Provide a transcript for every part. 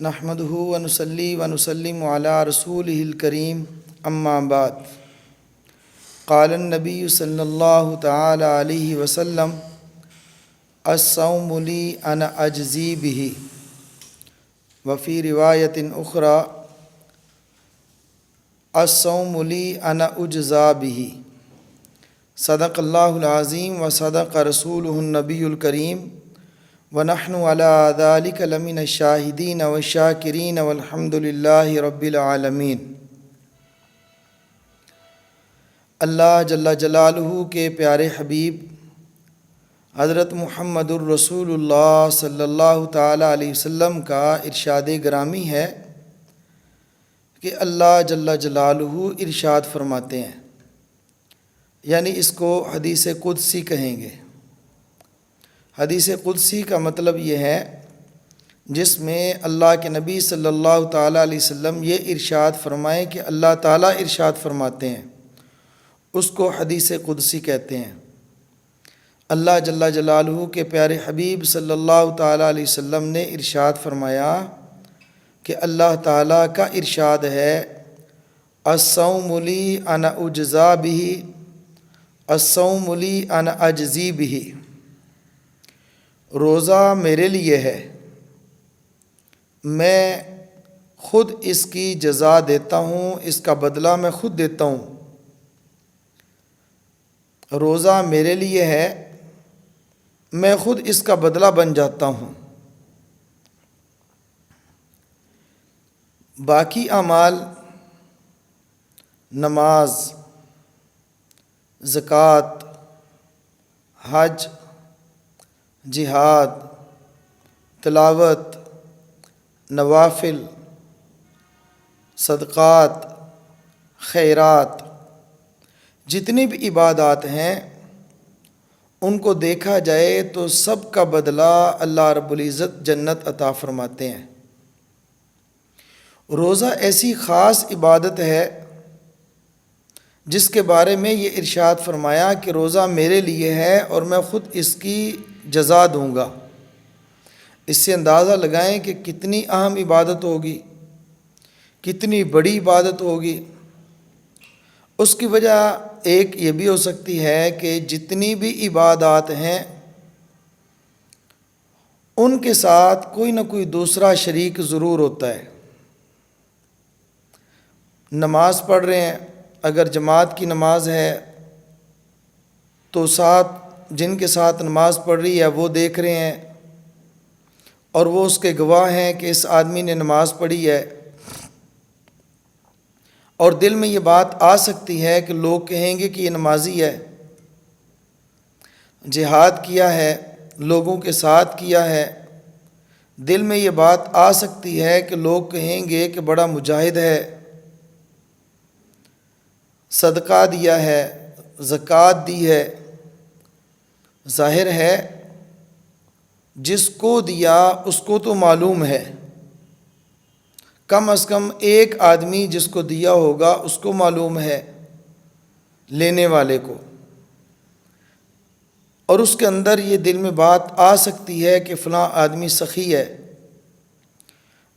نحمدہ ونصلی ونسلم علی رسولہ الکریم اما بعد قال النبی صلی اللہ تعالی علیہ وسلم الصوم لی انا اجزی بہ وفی روایت اخری الصوم لی انا اجزا بہ صدق اللہ العظیم و صدق رسولہ النبی الکریم ونحن علی ذلک لمن الشاہدین والشاکرین والحمد للہ رب العالمین۔ اللہ جل جلالہ کے پیارے حبیب حضرت محمد الرسول اللہ صلی اللہ تعالی علیہ وسلم کا ارشاد گرامی ہے کہ اللہ جل جلالہ ارشاد فرماتے ہیں، یعنی اس کو حدیث قدسی کہیں گے۔ حدیث قدسی کا مطلب یہ ہے جس میں اللہ کے نبی صلی اللہ تعالیٰ علیہ وسلم یہ ارشاد فرمائیں کہ اللہ تعالیٰ ارشاد فرماتے ہیں، اس کو حدیث قدسی کہتے ہیں۔ اللہ جل جلالہ کے پیارے حبیب صلی اللہ تعالیٰ علیہ وسلم نے ارشاد فرمایا کہ اللہ تعالیٰ کا ارشاد ہے الصوم لی انا اجزا بہ الصوم لی انا اجزی بہ، روزہ میرے لیے ہے، میں خود اس کی جزا دیتا ہوں، اس کا بدلہ میں خود دیتا ہوں۔ روزہ میرے لیے ہے، میں خود اس کا بدلہ بن جاتا ہوں۔ باقی اعمال نماز، زکوٰۃ، حج، جہاد، تلاوت، نوافل، صدقات، خیرات، جتنی بھی عبادات ہیں ان کو دیکھا جائے تو سب کا بدلہ اللہ رب العزت جنت عطا فرماتے ہیں۔ روزہ ایسی خاص عبادت ہے جس کے بارے میں یہ ارشاد فرمایا کہ روزہ میرے لیے ہے اور میں خود اس کی جزا دوں گا۔ اس سے اندازہ لگائیں کہ کتنی اہم عبادت ہوگی، کتنی بڑی عبادت ہوگی۔ اس کی وجہ ایک یہ بھی ہو سکتی ہے کہ جتنی بھی عبادات ہیں ان کے ساتھ کوئی نہ کوئی دوسرا شریک ضرور ہوتا ہے۔ نماز پڑھ رہے ہیں، اگر جماعت کی نماز ہے تو ساتھ جن کے ساتھ نماز پڑھ رہی ہے وہ دیکھ رہے ہیں اور وہ اس کے گواہ ہیں کہ اس آدمی نے نماز پڑھی ہے، اور دل میں یہ بات آ سکتی ہے کہ لوگ کہیں گے کہ یہ نمازی ہے، جہاد کیا ہے، لوگوں کے ساتھ کیا ہے۔ دل میں یہ بات آ سکتی ہے کہ لوگ کہیں گے کہ بڑا مجاہد ہے، صدقہ دیا ہے، زکوٰۃ دی ہے۔ ظاہر ہے جس کو دیا اس کو تو معلوم ہے، کم از کم ایک آدمی جس کو دیا ہوگا اس کو معلوم ہے، لینے والے کو، اور اس کے اندر یہ دل میں بات آ سکتی ہے کہ فلاں آدمی سخی ہے۔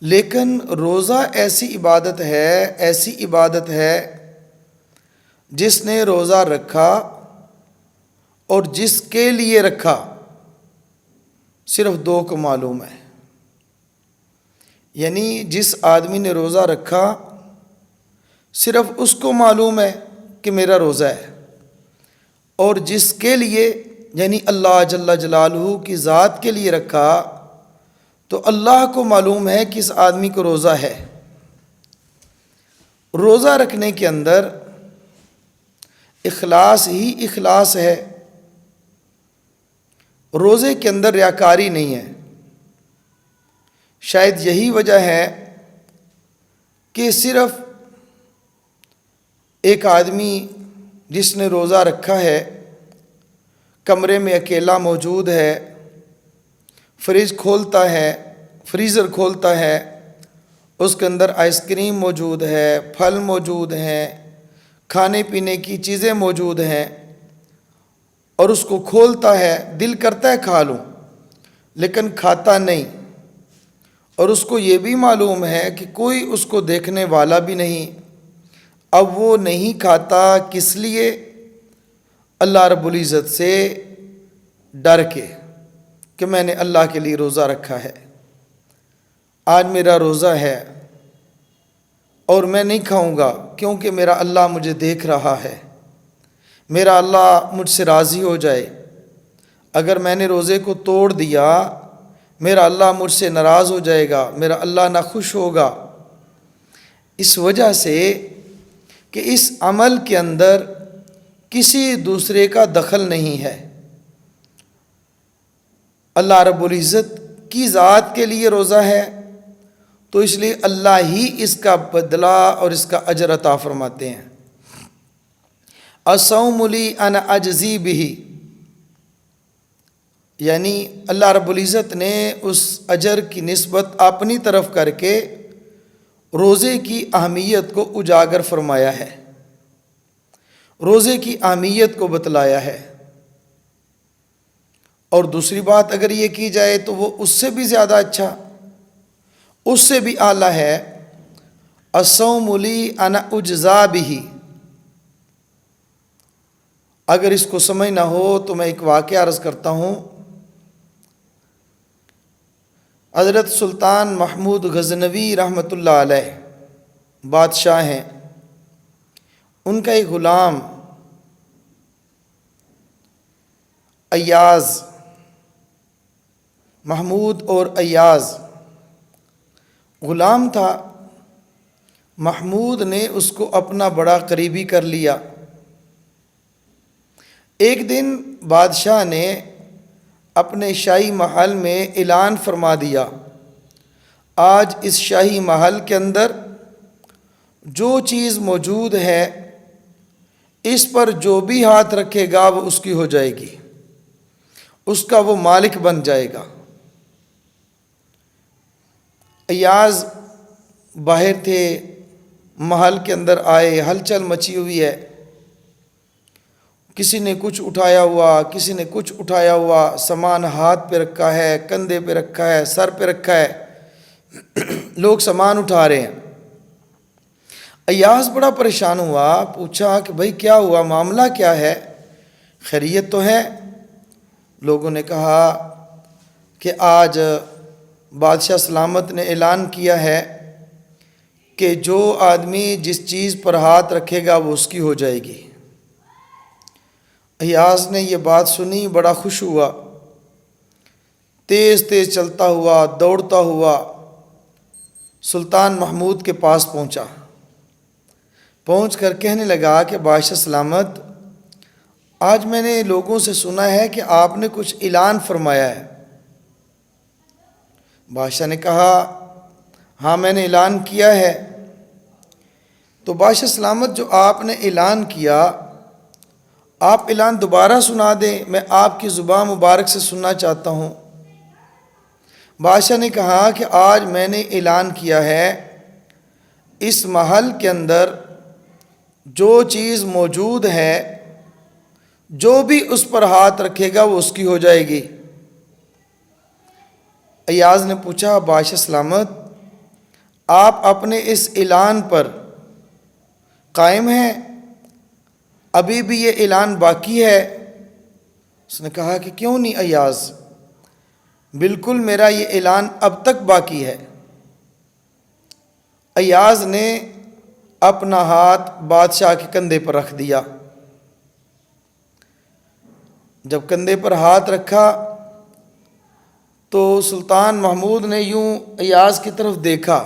لیکن روزہ ایسی عبادت ہے جس نے روزہ رکھا اور جس کے لیے رکھا صرف دو کو معلوم ہے۔ یعنی جس آدمی نے روزہ رکھا صرف اس کو معلوم ہے کہ میرا روزہ ہے، اور جس کے لیے یعنی اللہ جل جلالہ کی ذات کے لیے رکھا تو اللہ کو معلوم ہے کہ اس آدمی کو روزہ ہے۔ روزہ رکھنے کے اندر اخلاص ہی اخلاص ہے، روزے کے اندر ریاکاری نہیں ہے۔ شاید یہی وجہ ہے کہ صرف ایک آدمی جس نے روزہ رکھا ہے کمرے میں اکیلا موجود ہے، فریج کھولتا ہے، فریزر کھولتا ہے، اس کے اندر آئس کریم موجود ہے، پھل موجود ہیں، کھانے پینے کی چیزیں موجود ہیں، اور اس کو کھولتا ہے، دل کرتا ہے کھا لوں لیکن کھاتا نہیں، اور اس کو یہ بھی معلوم ہے کہ کوئی اس کو دیکھنے والا بھی نہیں، اب وہ نہیں کھاتا کس لیے؟ اللہ رب العزت سے ڈر کے کہ میں نے اللہ کے لیے روزہ رکھا ہے، آج میرا روزہ ہے اور میں نہیں کھاؤں گا کیونکہ میرا اللہ مجھے دیکھ رہا ہے، میرا اللہ مجھ سے راضی ہو جائے، اگر میں نے روزے کو توڑ دیا میرا اللہ مجھ سے ناراض ہو جائے گا، میرا اللہ ناخوش ہوگا۔ اس وجہ سے کہ اس عمل کے اندر کسی دوسرے کا دخل نہیں ہے، اللہ رب العزت کی ذات کے لیے روزہ ہے، تو اس لیے اللہ ہی اس کا بدلہ اور اس کا اجر عطا فرماتے ہیں۔ الصوم لی انا اجزی بہ، یعنی اللہ رب العزت نے اس اجر کی نسبت اپنی طرف کر کے روزے کی اہمیت کو اجاگر فرمایا ہے، روزے کی اہمیت کو بتلایا ہے۔ اور دوسری بات اگر یہ کی جائے تو وہ اس سے بھی زیادہ اچھا، اس سے بھی اعلیٰ ہے، الصوم لی انا اجزا بہ۔ اگر اس کو سمجھ نہ ہو تو میں ایک واقعہ عرض کرتا ہوں۔ حضرت سلطان محمود غزنوی رحمۃ اللہ علیہ بادشاہ ہیں، ان کا ایک غلام ایاز، محمود اور ایاز غلام تھا، محمود نے اس کو اپنا بڑا قریبی کر لیا۔ ایک دن بادشاہ نے اپنے شاہی محل میں اعلان فرما دیا، آج اس شاہی محل کے اندر جو چیز موجود ہے اس پر جو بھی ہاتھ رکھے گا وہ اس کی ہو جائے گی، اس کا وہ مالک بن جائے گا۔ ایاز باہر تھے، محل کے اندر آئے، ہلچل مچی ہوئی ہے، کسی نے کچھ اٹھایا ہوا، کسی نے کچھ اٹھایا ہوا، سامان ہاتھ پہ رکھا ہے، کندھے پہ رکھا ہے، سر پہ رکھا ہے، لوگ سامان اٹھا رہے ہیں۔ ایاز بڑا پریشان ہوا، پوچھا کہ بھائی کیا ہوا، معاملہ کیا ہے، خیریت تو ہے؟ لوگوں نے کہا کہ آج بادشاہ سلامت نے اعلان کیا ہے کہ جو آدمی جس چیز پر ہاتھ رکھے گا وہ اس کی ہو جائے گی۔ ایاز نے یہ بات سنی، بڑا خوش ہوا، تیز تیز چلتا ہوا، دوڑتا ہوا سلطان محمود کے پاس پہنچا، پہنچ کر کہنے لگا کہ بادشاہ سلامت، آج میں نے لوگوں سے سنا ہے کہ آپ نے کچھ اعلان فرمایا ہے۔ بادشاہ نے کہا ہاں میں نے اعلان کیا ہے۔ تو بادشاہ سلامت جو آپ نے اعلان کیا، آپ اعلان دوبارہ سنا دیں، میں آپ کی زبان مبارک سے سننا چاہتا ہوں۔ بادشاہ نے کہا کہ آج میں نے اعلان کیا ہے اس محل کے اندر جو چیز موجود ہے جو بھی اس پر ہاتھ رکھے گا وہ اس کی ہو جائے گی۔ ایاز نے پوچھا بادشاہ سلامت، آپ اپنے اس اعلان پر قائم ہیں؟ ابھی بھی یہ اعلان باقی ہے؟ اس نے کہا کہ کیوں نہیں ایاز، بالکل میرا یہ اعلان اب تک باقی ہے۔ ایاز نے اپنا ہاتھ بادشاہ کے کندھے پر رکھ دیا۔ جب کندھے پر ہاتھ رکھا تو سلطان محمود نے یوں ایاز کی طرف دیکھا،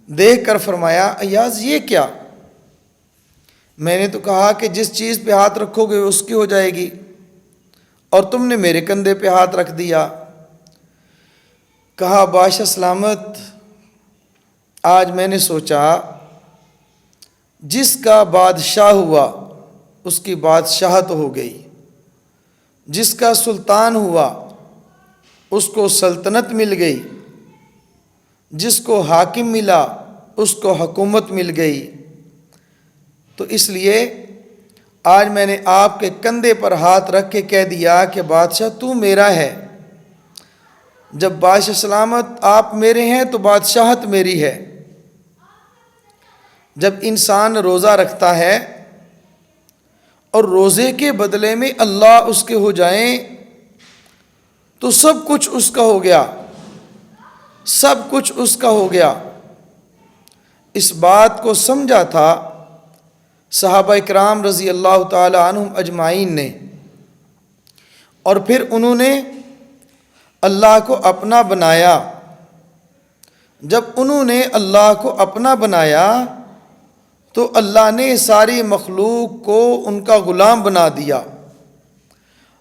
دیکھ کر فرمایا ایاز یہ کیا؟ میں نے تو کہا کہ جس چیز پہ ہاتھ رکھو گے اس کی ہو جائے گی، اور تم نے میرے کندھے پہ ہاتھ رکھ دیا۔ کہا بادشاہ سلامت، آج میں نے سوچا جس کا بادشاہ ہوا اس کی بادشاہت ہو گئی، جس کا سلطان ہوا اس کو سلطنت مل گئی، جس کو حاکم ملا اس کو حکومت مل گئی، تو اس لیے آج میں نے آپ کے کندھے پر ہاتھ رکھ کے کہہ دیا کہ بادشاہ تو میرا ہے، جب بادشاہ سلامت آپ میرے ہیں تو بادشاہت میری ہے۔ جب انسان روزہ رکھتا ہے اور روزے کے بدلے میں اللہ اس کے ہو جائیں تو سب کچھ اس کا ہو گیا، سب کچھ اس کا ہو گیا۔ اس بات کو سمجھا تھا صحابہ کرام رضی اللہ تعالی عنہم اجمعین نے، اور پھر انہوں نے اللہ کو اپنا بنایا۔ جب انہوں نے اللہ کو اپنا بنایا تو اللہ نے ساری مخلوق کو ان کا غلام بنا دیا،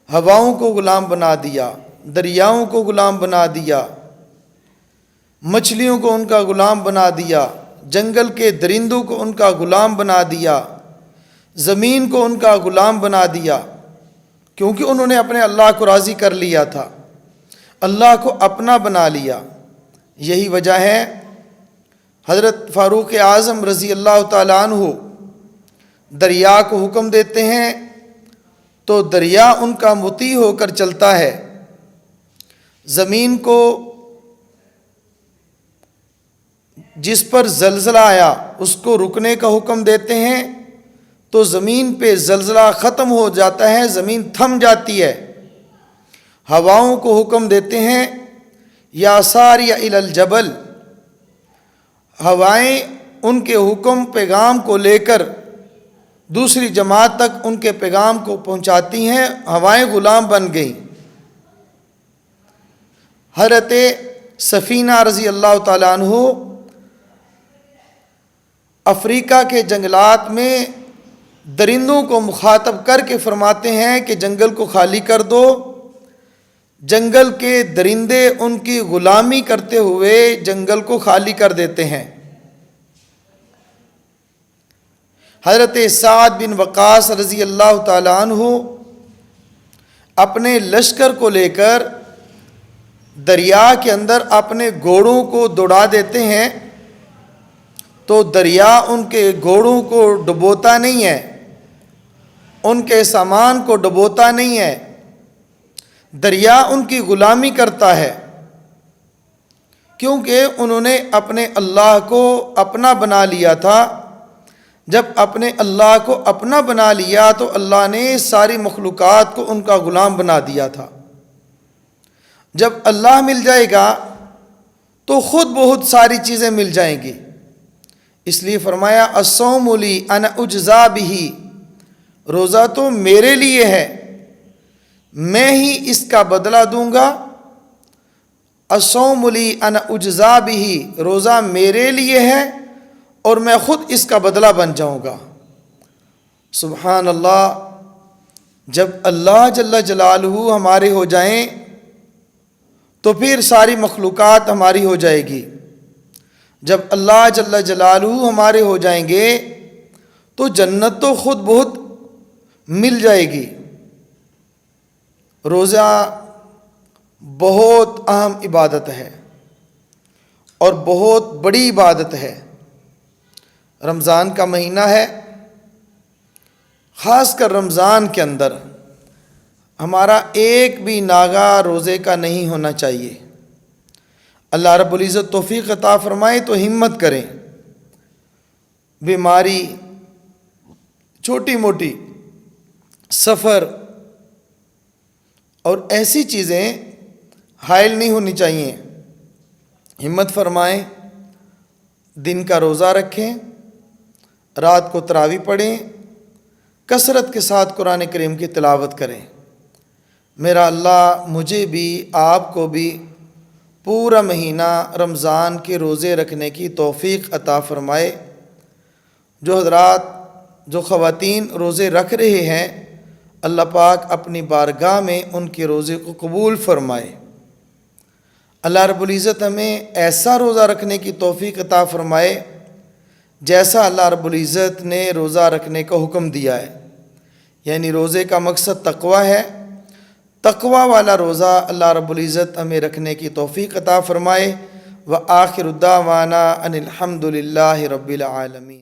ہواؤں کو غلام بنا دیا، دریاؤں کو غلام بنا دیا، مچھلیوں کو ان کا غلام بنا دیا، جنگل کے درندوں کو ان کا غلام بنا دیا، زمین کو ان کا غلام بنا دیا، کیونکہ انہوں نے اپنے اللہ کو راضی کر لیا تھا، اللہ کو اپنا بنا لیا۔ یہی وجہ ہے حضرت فاروق اعظم رضی اللہ تعالیٰ عنہ دریا کو حکم دیتے ہیں تو دریا ان کا مطیع ہو کر چلتا ہے، زمین کو جس پر زلزلہ آیا اس کو رکنے کا حکم دیتے ہیں تو زمین پہ زلزلہ ختم ہو جاتا ہے، زمین تھم جاتی ہے۔ ہواؤں کو حکم دیتے ہیں یا ساریہ الی الجبل، ہوائیں ان کے حکم پیغام کو لے کر دوسری جماعت تک ان کے پیغام کو پہنچاتی ہیں، ہوائیں غلام بن گئیں۔ حضرت سفینہ رضی اللہ تعالیٰ عنہ افریقہ کے جنگلات میں درندوں کو مخاطب کر کے فرماتے ہیں کہ جنگل کو خالی کر دو۔ جنگل کے درندے ان کی غلامی کرتے ہوئے جنگل کو خالی کر دیتے ہیں۔ حضرت سعد بن وقاص رضی اللہ تعالیٰ عنہ اپنے لشکر کو لے کر دریا کے اندر اپنے گھوڑوں کو دوڑا دیتے ہیں تو دریا ان کے گھوڑوں کو ڈبوتا نہیں ہے، ان کے سامان کو ڈبوتا نہیں ہے، دریا ان کی غلامی کرتا ہے، کیونکہ انہوں نے اپنے اللہ کو اپنا بنا لیا تھا۔ جب اپنے اللہ کو اپنا بنا لیا تو اللہ نے ساری مخلوقات کو ان کا غلام بنا دیا تھا۔ جب اللہ مل جائے گا تو خود بہت ساری چیزیں مل جائیں گی، اس لیے فرمایا الصوم لی انا اجزا بہ، روزہ تو میرے لیے ہے، میں ہی اس کا بدلہ دوں گا۔ الصوم لی انا اجزا بہ، روزہ میرے لیے ہے اور میں خود اس کا بدلہ بن جاؤں گا۔ سبحان اللہ، جب اللہ جل جلالہ ہمارے ہو جائیں تو پھر ساری مخلوقات ہماری ہو جائے گی۔ جب اللہ جل جلالہ ہمارے ہو جائیں گے تو جنت تو خود بہت مل جائے گی۔ روزہ بہت اہم عبادت ہے اور بہت بڑی عبادت ہے۔ رمضان کا مہینہ ہے، خاص کر رمضان کے اندر ہمارا ایک بھی ناغہ روزے کا نہیں ہونا چاہیے۔ اللہ رب العزت توفیق عطا فرمائے تو ہمت کریں۔ بیماری، چھوٹی موٹی سفر اور ایسی چیزیں حائل نہیں ہونی چاہیے۔ ہمت فرمائیں، دن کا روزہ رکھیں، رات کو تراویح پڑھیں، کثرت کے ساتھ قرآن کریم کی تلاوت کریں۔ میرا اللہ مجھے بھی آپ کو بھی پورا مہینہ رمضان کے روزے رکھنے کی توفیق عطا فرمائے۔ جو حضرات، جو خواتین روزے رکھ رہے ہیں، اللہ پاک اپنی بارگاہ میں ان کے روزے کو قبول فرمائے۔ اللہ رب العزت ہمیں ایسا روزہ رکھنے کی توفیق عطا فرمائے جیسا اللہ رب العزت نے روزہ رکھنے کا حکم دیا ہے، یعنی روزے کا مقصد تقوی ہے۔ تقوی والا روزہ اللہ رب العزت ہمیں رکھنے کی توفیق عطا فرمائے۔ وآخر دعوانا ان الحمد للہ رب العالمین۔